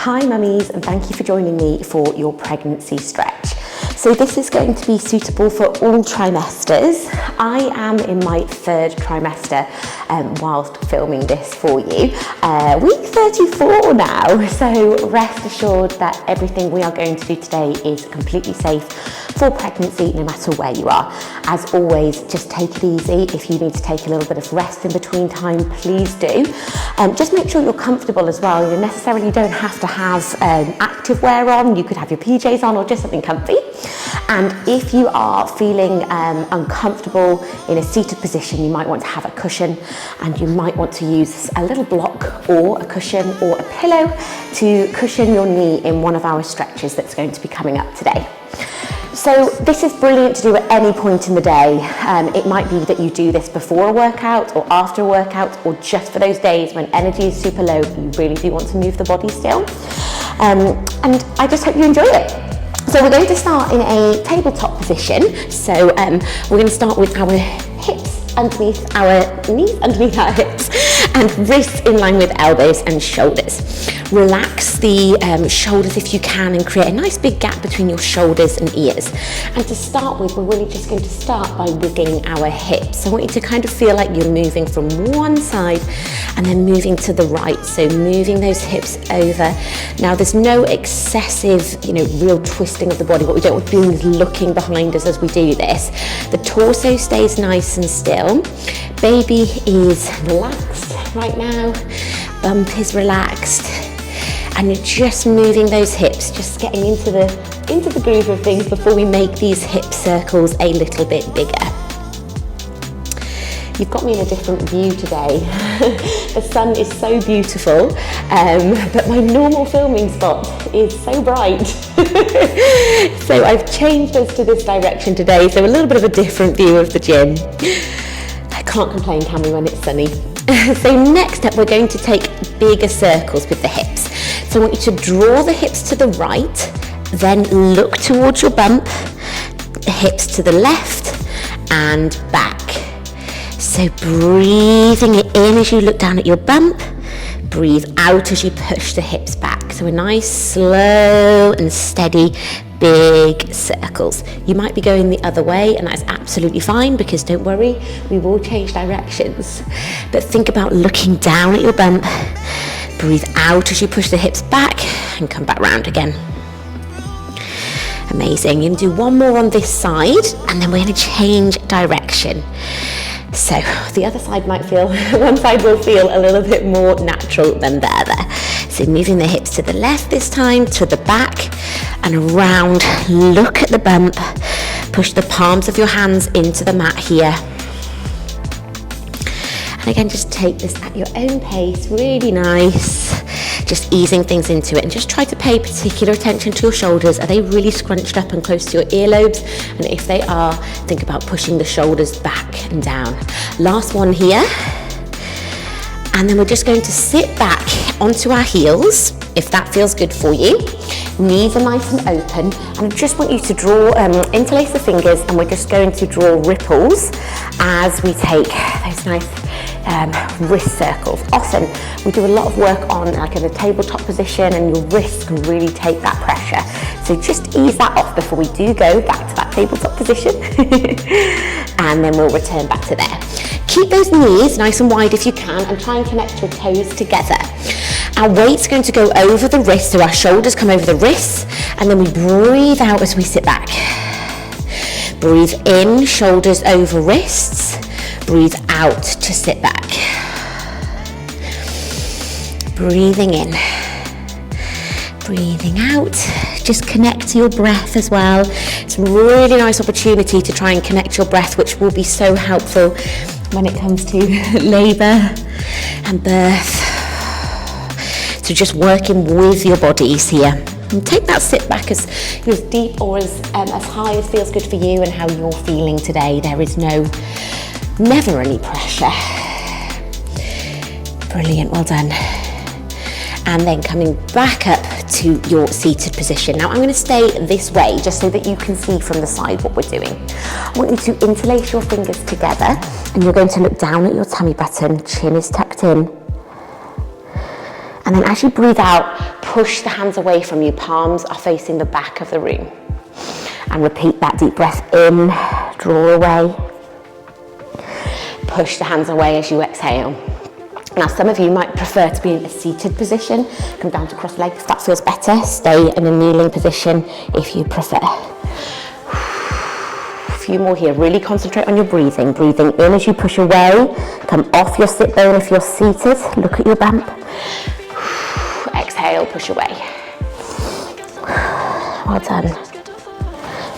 Hi mummies, and thank you for joining me for your pregnancy stretch. So this is going to be suitable for all trimesters. I am in my third trimester whilst filming this for you. Week 34 now, so rest assured that everything we are going to do today is completely safe for pregnancy, no matter where you are. As always, just take it easy. If you need to take a little bit of rest in between time, please do. Just make sure you're comfortable as well. You necessarily don't have to have active wear on. You could have your PJs on or just something comfy. And if you are feeling uncomfortable in a seated position, you might want to have a cushion, and you might want to use a little block or a cushion or a pillow to cushion your knee in one of our stretches that's going to be coming up today. So this is brilliant to do at any point in the day. It might be that you do this before a workout or after a workout, or just for those days when energy is super low, but you really do want to move the body still. And I just hope you enjoy it. So we're going to start in a tabletop position. So we're going to start with our hips underneath our knees, underneath our hips, and wrists in line with elbows and shoulders. Relax the shoulders if you can, and create a nice big gap between your shoulders and ears. And to start with, we're really just going to start by wiggling our hips. So I want you to kind of feel like you're moving from one side and then moving to the right. So moving those hips over. Now there's no excessive, real twisting of the body. What we don't want to do is looking behind us as we do this. The torso stays nice and still. Baby is relaxed right now. Bump is relaxed. And you're just moving those hips, just getting into the groove of things before we make these hip circles a little bit bigger. You've got me in a different view today. The sun is so beautiful, but my normal filming spot is so bright. So I've changed us to this direction today, so a little bit of a different view of the gym. I can't complain, can we, when it's sunny? So next up, we're going to take bigger circles with the hips. So I want you to draw the hips to the right, then look towards your bump, hips to the left and back. So breathing it in as you look down at your bump, breathe out as you push the hips back. So a nice slow and steady big circles. You might be going the other way, and that's absolutely fine, because don't worry, we will change directions. But think about looking down at your bump, breathe out as you push the hips back and come back round again. Amazing. You can do one more on this side, and then we're going to change direction. So the other side might feel, one side will feel a little bit more natural than the other. So moving the hips to the left this time, to the back and around. Look at the bump. Push the palms of your hands into the mat here. And again, just take this at your own pace, really nice. Just easing things into it, and just try to pay particular attention to your shoulders. Are they really scrunched up and close to your earlobes? And if they are, think about pushing the shoulders back and down. Last one here. And then we're just going to sit back onto our heels, if that feels good for you. Knees are nice and open, and I just want you to draw, interlace the fingers, and we're just going to draw ripples as we take those nice wrist circles. Often we do a lot of work on like in a tabletop position, and your wrists can really take that pressure. So just ease that off before we do go back to that tabletop position. And then we'll return back to there. Keep those knees nice and wide if you can, and try and connect your toes together. Our weight's going to go over the wrists, so our shoulders come over the wrists, and then we breathe out as we sit back. Breathe in, shoulders over wrists. Breathe out to sit back. Breathing in. Breathing out. Just connect to your breath as well. It's a really nice opportunity to try and connect your breath, which will be so helpful when it comes to labour and birth. So just working with your bodies here. And take that sit back as deep or as high as feels good for you and how you're feeling today. There is never any pressure. Brilliant, well done. And then coming back up to your seated position. Now I'm going to stay this way just so that you can see from the side what we're doing. I want you to interlace your fingers together, and you're going to look down at your tummy button, chin is tucked in. And then as you breathe out, push the hands away from you. Palms are facing the back of the room. And repeat that deep breath in, draw away. Push the hands away as you exhale. Now, some of you might prefer to be in a seated position. Come down to cross legs if that feels better. Stay in a kneeling position if you prefer. A few more here. Really concentrate on your breathing. Breathing in as you push away. Come off your sit bone if you're seated. Look at your bump. Exhale, push away. Well done.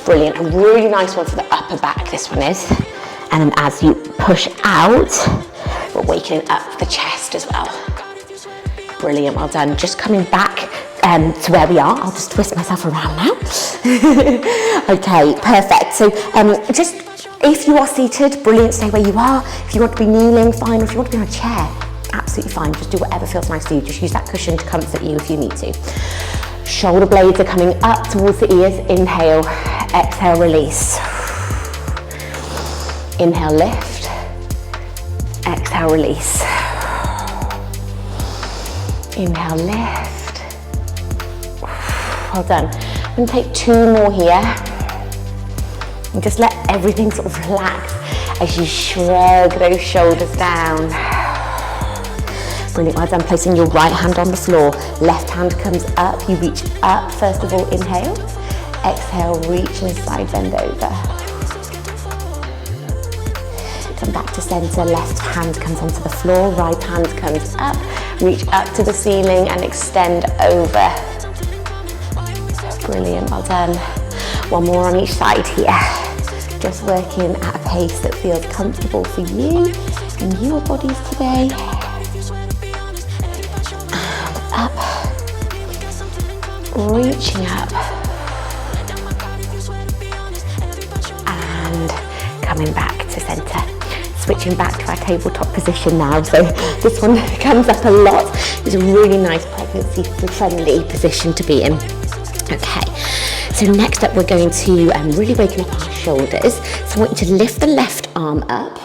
Brilliant. A really nice one for the upper back, this one is. And then as you push out, we're waking up the chest as well. Brilliant, well done. Just coming back to where we are. I'll just twist myself around now. Okay, perfect. So just if you are seated, brilliant, stay where you are. If you want to be kneeling, fine. Or if you want to be on a chair, absolutely fine. Just do whatever feels nice for you. Just use that cushion to comfort you if you need to. Shoulder blades are coming up towards the ears. Inhale, exhale, release. Inhale, lift. Exhale, release. Inhale, lift. Well done. I'm going to take 2 more here. And just let everything sort of relax as you shrug those shoulders down. Brilliant, well done. Placing your right hand on the floor. Left hand comes up. You reach up. First of all, inhale. Exhale, reach and side bend over. Come back to center. Left hand comes onto the floor. Right hand comes up. Reach up to the ceiling and extend over. Brilliant, well done. One more on each side here. Just working at a pace that feels comfortable for you and your bodies today. Up, reaching up, and coming back to center. Switching back to our tabletop position now. So this one comes up a lot. It's a really nice pregnancy-friendly position to be in. Okay, so next up we're going to really waken up our shoulders. So I want you to lift the left arm up.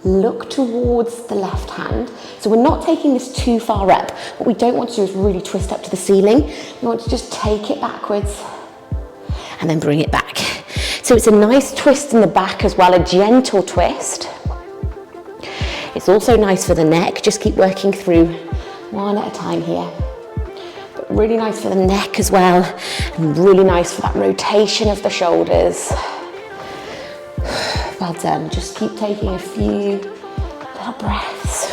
Look towards the left hand. So we're not taking this too far up. What we don't want to do is really twist up to the ceiling. We want to just take it backwards and then bring it back. So it's a nice twist in the back as well, a gentle twist. It's also nice for the neck. Just keep working through one at a time here. But really nice for the neck as well, and really nice for that rotation of the shoulders. Well done. Just keep taking a few little breaths.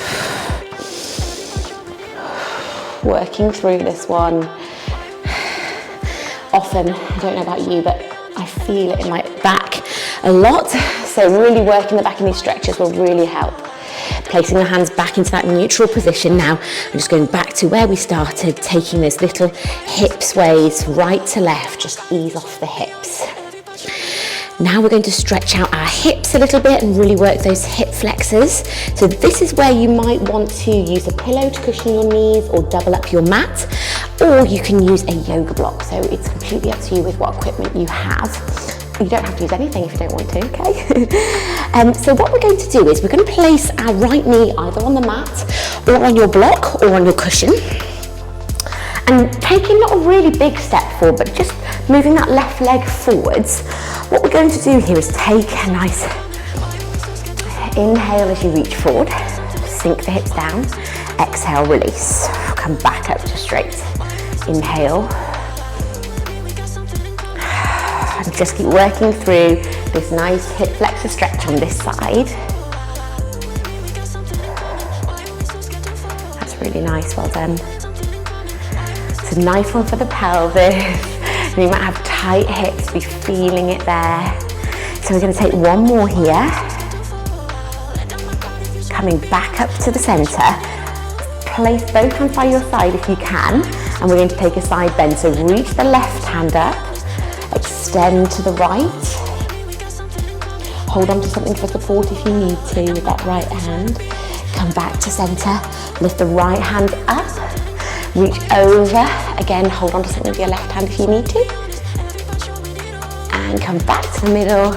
Working through this one. Often, I don't know about you, but I feel it in my back a lot. So really working the back in these stretches will really help. Placing the hands back into that neutral position now. I'm just going back to where we started, taking those little hip sways right to left. Just ease off the hips. Now we're going to stretch out our hips a little bit and really work those hip flexors. So this is where you might want to use a pillow to cushion your knees or double up your mat, or you can use a yoga block. So it's completely up to you with what equipment you have. You don't have to use anything if you don't want to, okay? So what we're going to do is we're going to place our right knee either on the mat or on your block or on your cushion. And taking not a really big step forward, but just moving that left leg forwards. What we're going to do here is take a nice inhale as you reach forward, sink the hips down, exhale, release. Come back up to straight. Inhale. And just keep working through this nice hip flexor stretch on this side. That's really nice, well done. It's a nice one for the pelvis. You might have tight hips, be feeling it there. So we're going to take one more here. Coming back up to the center. Place both hands by your side if you can. And we're going to take a side bend. So reach the left hand up. Extend to the right. Hold on to something for support if you need to with that right hand. Come back to center. Lift the right hand up. Reach over, again, hold on to something with your left hand if you need to. And come back to the middle.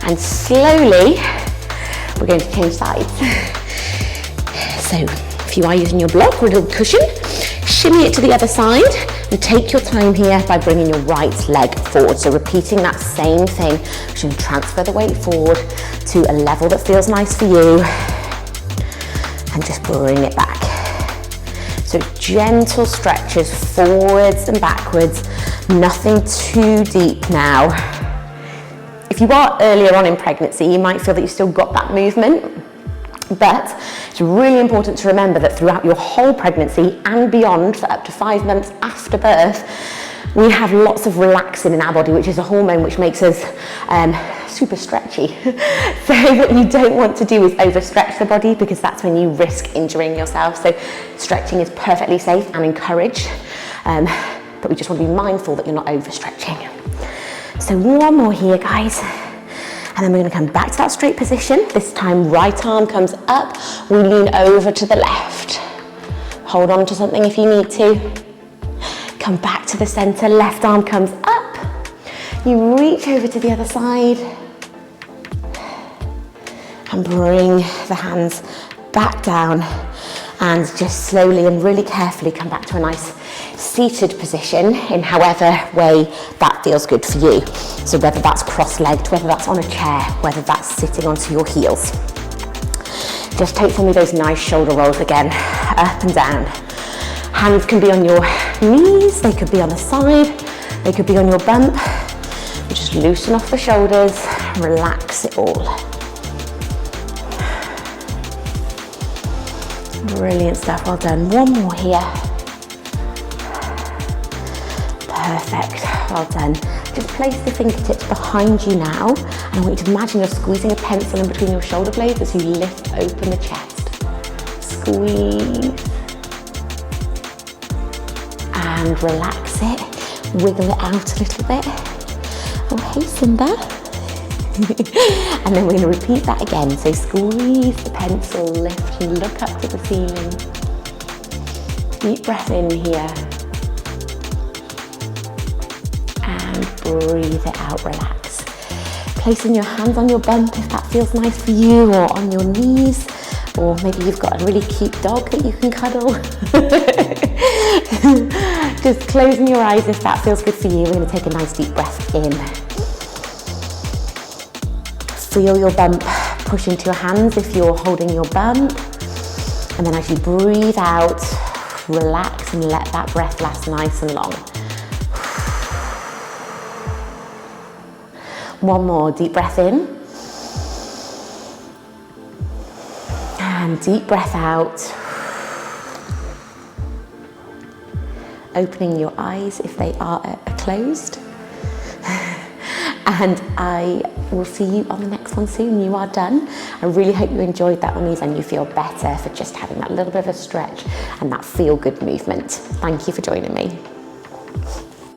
And slowly, we're going to change sides. So, if you are using your block or a little cushion, Shimmy it to the other side and take your time here by bringing your right leg forward. So repeating that same thing, you should transfer the weight forward to a level that feels nice for you and just bring it back. So gentle stretches forwards and backwards, nothing too deep now. If you are earlier on in pregnancy, you might feel that you've still got that movement, but it's really important to remember that throughout your whole pregnancy and beyond, for up to 5 months after birth, we have lots of relaxin in our body, which is a hormone which makes us super stretchy. So what you don't want to do is overstretch the body, because that's when you risk injuring yourself. So stretching is perfectly safe and encouraged, but we just want to be mindful that you're not overstretching. So one more here, guys. And then we're going to come back to that straight position. This time right arm comes up, we lean over to the left. Hold on to something if you need to. Come back to the center, left arm comes up. You reach over to the other side and bring the hands back down, and just slowly and really carefully come back to a nice seated position in however way that feels good for you. So whether that's cross-legged, whether that's on a chair, whether that's sitting onto your heels. Just take some of those nice shoulder rolls again, up and down. Hands can be on your knees, they could be on the side, they could be on your bump. Just loosen off the shoulders, relax it all. Brilliant stuff, well done. One more here. Perfect, well done. Just place the fingertips behind you now, and I want you to imagine you're squeezing a pencil in between your shoulder blades as you lift open the chest. Squeeze. And relax it, wiggle it out a little bit. Oh, hey Simba. And then we're going to repeat that again. So squeeze the pencil, lift and look up to the ceiling. Deep breath in here. And breathe it out, relax. Placing your hands on your bump if that feels nice for you, or on your knees, or maybe you've got a really cute dog that you can cuddle. Just closing your eyes if that feels good for you. We're going to take a nice deep breath in. Feel your bump push into your hands if you're holding your bump. And then as you breathe out, relax and let that breath last nice and long. One more deep breath in. And deep breath out. Opening your eyes if they are closed. And I will see you on the next one soon. You are done. I really hope you enjoyed that one, and you feel better for just having that little bit of a stretch and that feel-good movement. Thank you for joining me.